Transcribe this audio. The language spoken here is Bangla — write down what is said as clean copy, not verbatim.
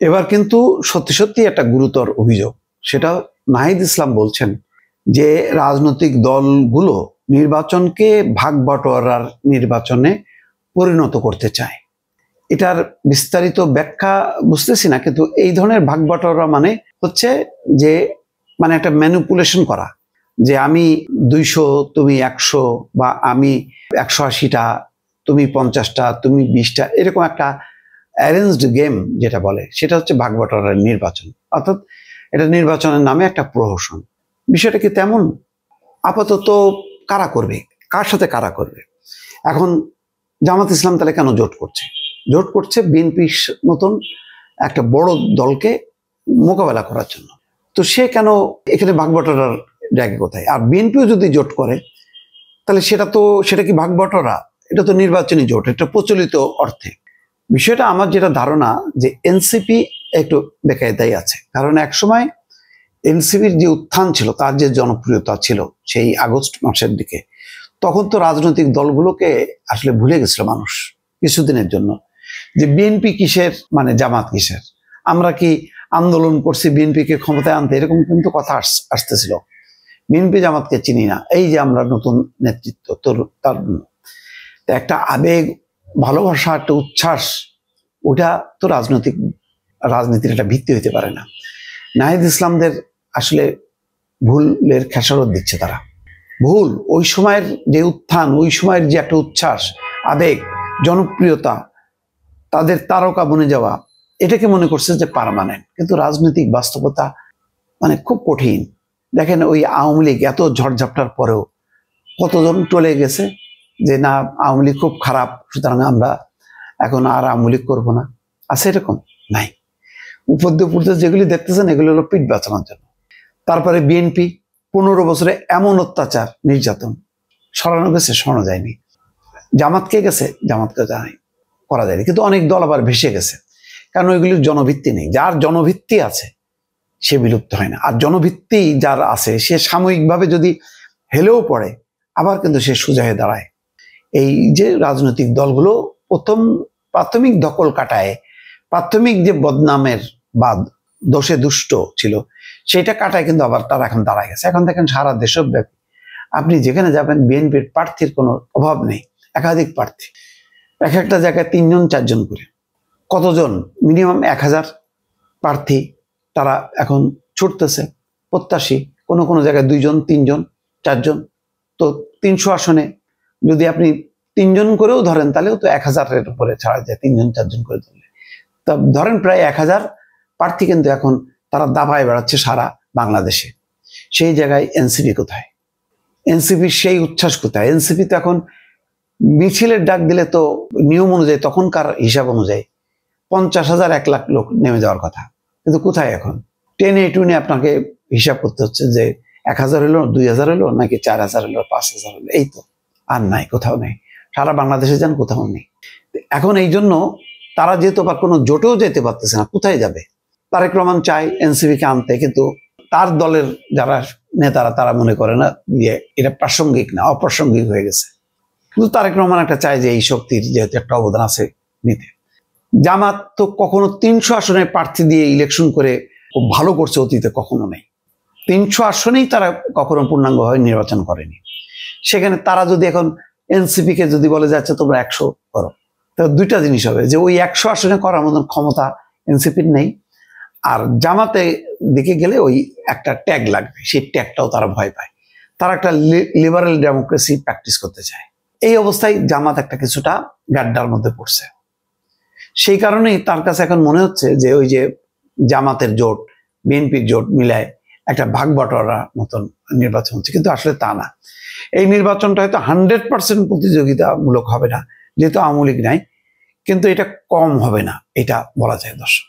এবার কিন্তু সত্যি সত্যি একটা গুরুতর অভিযোগ, সেটা নাহিদ ইসলাম বলছেন যে রাজনৈতিক দলগুলো নির্বাচনকে ভাগ বাটোয়ারার নির্বাচনে পরিণত করতে চায়। এটার বিস্তারিত ব্যাখ্যা বুঝতেছি না, কিন্তু এই ধরনের ভাগ বাটোয়ারা মানে হচ্ছে যে মানে একটা ম্যানিপুলেশন করা, যে আমি 200 তুমি 100 বা আমি 180টা তুমি 50টা তুমি 20টা, এরকম একটা অ্যারেঞ্জড গেম যেটা বলে সেটা হচ্ছে ভাগ বাটোয়ারার নির্বাচন। অর্থাৎ এটা নির্বাচনের নামে একটা প্রহসন। বিষয়টা কি তেমন? আপাতত কারা করবে, কার সাথে কারা করবে? এখন জামাত ইসলাম তাহলে কেন জোট করছে? জোট করছে বিএনপির মতন একটা বড় দলকে মোকাবেলা করার জন্য। তো সে কেন এখানে ভাগ বাটোয়ারার জায়গা কোথায়? আর বিএনপিও যদি জোট করে তাহলে সেটা কি ভাগ বাটোয়ারা? এটা তো নির্বাচনী জোট, এটা প্রচলিত অর্থে। বিষয়টা আমার যেটা ধারণা যে এনসিপি একটু বেকায়দায় আছে, কারণ একসময় এনসিপির যে উত্থান ছিল, তার যে জনপ্রিয়তা ছিল সেই আগস্ট মাসের দিকে, তখন তো রাজনৈতিক দলগুলোকে আসলে ভুলে গেছিল মানুষ কিছুদিনের জন্য, যে বিএনপি কিসের, মানে জামাত কিসের, আমরা কি আন্দোলন করছি বিএনপিকে ক্ষমতায় আনতে, এরকম কিন্তু কথা আসতেছিল। বিএনপি জামাতকে চিনি না, এই যে আমরা নতুন নেতৃত্ব, তার একটা আবেগ, ভালোবাসা, একটা উচ্ছ্বাস, ওটা তো রাজনীতির একটা ভিত্তি হইতে পারে না। নাহিদ ইসলামদের আসলে ভুলের খেসারত দিচ্ছে তারা। ভুল, ওই সময়ের যে উত্থান, ওই সময়ের যে একটা উচ্ছ্বাস, আবেগ, জনপ্রিয়তা, তাদের তারকা বনে যাওয়া, এটাকে মনে করছে যে পার্মানেন্ট। কিন্তু রাজনৈতিক বাস্তবতা মানে খুব কঠিন। দেখেন ওই আওয়ামী লীগ এত ঝড়ঝাপটার পরেও কতজন টলে গেছে যে না আওয়ামী লীগ খুব খারাপ, সুতরাং আমরা এখন আর আওয়ামী লীগ করবো না। আছে এরকম? নাই। উপদ্রব যেগুলি দেখতেছেন এগুলো হলো পিঠ বাঁচানোর জন্য। তারপরে বিএনপি 15 বছরে এমন অত্যাচার নির্যাতন, সরানো গেছে, সরানো যায়নি। জামাতকে গেছে, জামাতকে করা যায়নি। কিন্তু অনেক দল আবার ভেসে গেছে, কারণ ওইগুলির জনভিত্তি নেই। যার জনভিত্তি আছে সে বিলুপ্ত হয় না, আর জনভিত্তি যার আছে সে সাময়িকভাবে যদি হেলেও পড়ে আবার কিন্তু সে সোজা হয়ে দাঁড়ায়। এই যে রাজনৈতিক দলগুলো প্রাথমিক দখল কাটায়, প্রাথমিক যে বদনামের বা দোষে দুষ্ট ছিল সেটা কাটায়, কিন্তু আবার তারা এখন দাঁড়ায় গেছে। এখন দেখেন সারা দেশব্যাপী আপনি যেখানে যাবেন বিএনপির প্রার্থীর কোনো অভাব নেই, একাধিক প্রার্থী, একটা জায়গায় 3জন 4জন করে, কতজন, মিনিমাম 1000 প্রার্থী তারা এখন ছুটতেছে প্রত্যাশী। কোনো জায়গায় 2জন 3জন 4জন। তো 300 আসনে যদি আপনি 3জন করেও ধরেন তাহলেও তো 1000-এর উপরে ছাড়া যায়, 3জন 4জন করে ধরলে। তা ধরেন প্রায় 1000 প্রার্থী কিন্তু এখন তারা দাবায় বেড়াচ্ছে সারা বাংলাদেশে। সেই জায়গায় এনসিপি কোথায়? এনসিপির সেই উচ্ছ্বাস কোথায়? এনসিপি তো এখন মিছিলের ডাক দিলে তো নিয়ম অনুযায়ী, তখনকার হিসাব অনুযায়ী 50,000 1 লাখ লোক নেমে যাওয়ার কথা, কিন্তু কোথায় এখন? টেনে টুনে আপনাকে হিসাব করতে হচ্ছে যে 1000 হলো, 2000 হলো, নাকি 4000 হলো, 5000 হলো, এই তো। আর নাই, কোথাও নেই। সারা বাংলাদেশে যান, কোথাও নেই। এখন এই জন্য তারা যেহেতু আবার কোনো জোটেও যেতে পারতেছে না, কোথায় যাবে? তারেক রহমান চায় এনসিপিকে আনতে, কিন্তু তার দলের যারা নেতারা তারা মনে করে না যে এটা প্রাসঙ্গিক না, অপ্রাসঙ্গিক হয়ে গেছে। কিন্তু তারেক রহমান একটা চায় যে এই শক্তির যেহেতু একটা অবদান আছে নিতে। জামাত তো কখনো 300 আসনের প্রার্থী দিয়ে ইলেকশন করে খুব ভালো করছে অতীতে, কখনো নেই। 300 আসনেই তারা কখনো পূর্ণাঙ্গভাবে নির্বাচন করেনি। সেখানে তারা যদি এখন এনসিপিকে যদি বলে যাচ্ছে তোমরা 100 করো, তাহলে দুইটা জিনিস হবে, যে ওই 100 আসনে করার মতন ক্ষমতা এনসিপির নেই, আর জামাতে দিকে গেলে ওই একটা ট্যাগ লাগবে, সেই ট্যাগটাও তারা ভয় পায়। তারা একটা লিবারেল ডেমোক্রেসি প্র্যাকটিস করতে চায়। এই অবস্থায় জামাত একটা কিছুটা গাড্ডার মধ্যে পড়ছে। সেই কারণেই তার কাছে এখন মনে হচ্ছে যে ওই যে জামাতের জোট, বিএনপির জোট মিলায় একটা ভাগ বাটোয়ারা মতন নির্বাচন হচ্ছে, কিন্তু আসলে তা না। এই নির্বাচনটা হয়তো 100% প্রতিযোগিতামূলক হবে না, যেহেতু আওয়ামী লীগ নাই, কিন্তু এটা কম হবে না, এটা বলা যায় দর্শক।